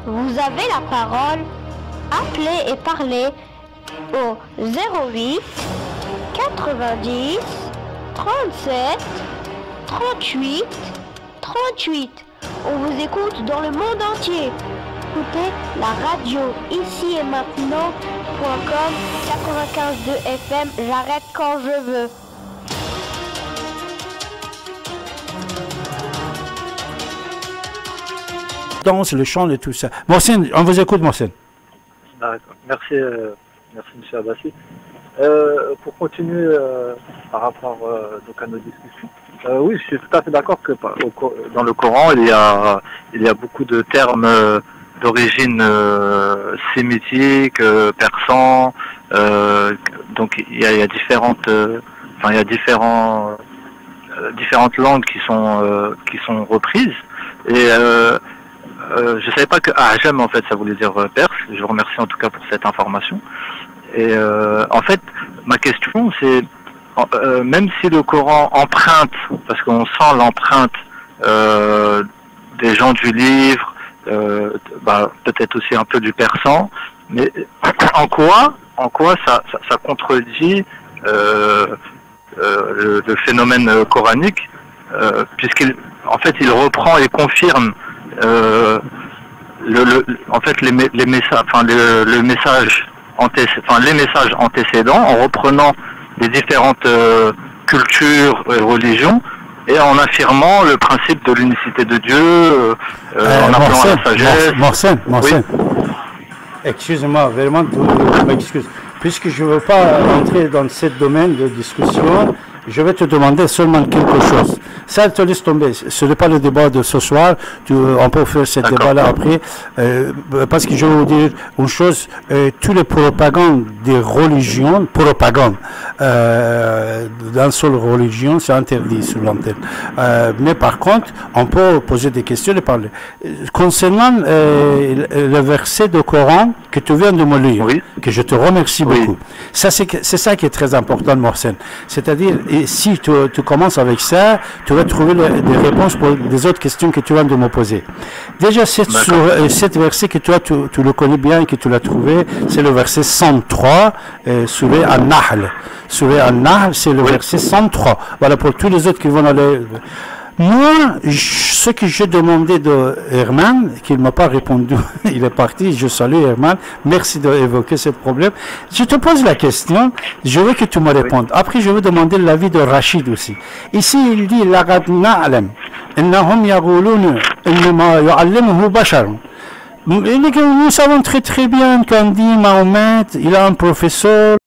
Vous avez la parole. Appelez et parlez au 08 90 37 38 38. On vous écoute dans le monde entier. Écoutez la radio ici et maintenant.com 95.2 FM. J'arrête quand je veux. Danse, le chant et tout ça. Mohsen, on vous écoute, Mohsen. D'accord. Merci, M. Abbassi. Pour continuer par rapport donc à nos discussions, oui, je suis tout à fait d'accord que dans le Coran, il y a beaucoup de termes d'origine sémitique, persan, donc il y a différentes langues qui sont reprises. Et je savais pas que Ajam en fait ça voulait dire perse. Je vous remercie en tout cas pour cette information. Et en fait, ma question c'est même si le Coran emprunte, parce qu'on sent l'empreinte des gens du livre, peut-être aussi un peu du persan, mais en quoi ça contredit le phénomène coranique, puisqu'il il reprend et confirme les messages antécédents en reprenant les différentes cultures et religions et en affirmant le principe de l'unicité de Dieu, en appelant à la sagesse. Mohsen, oui. Excusez-moi, vraiment, je m'excuse. Puisque je ne veux pas entrer dans ce domaine de discussion, je vais te demander seulement quelque chose. Ça, te laisse tomber. Ce n'est pas le débat de ce soir. On peut faire ce débat-là après. Parce que je vais vous dire une chose. Tous les propagandes des religions, dans seule religion, c'est interdit sur l'antenne. Mais par contre, on peut poser des questions et parler. Concernant le verset du Coran que tu viens de me lire, oui, que je te remercie beaucoup. Ça, c'est ça qui est très important, Mohsen. C'est-à-dire, et si tu commences avec ça, tu vas trouver des réponses pour des autres questions que tu viens de me poser. Déjà, cette verset que toi, tu le connais bien et que tu l'as trouvé, c'est le verset 103, Surah An-Nahl. Surah An-Nahl, c'est le verset 103. Voilà, pour tous les autres qui vont aller... Moi, ce que j'ai demandé de Herman, qu'il ne m'a pas répondu, il est parti, je salue Herman, merci d'évoquer ce problème. Je te pose la question, je veux que tu me répondes. Après, je veux demander l'avis de Rachid aussi. Ici, il dit, لَقَدْ نَعْلَمْ إِنَّهُمْ يَقُولُونَ إِنَّمَا يُعَلِّمُهُ بَشَرٌ. Nous savons très très bien quand dit Mahomet, il a un professeur,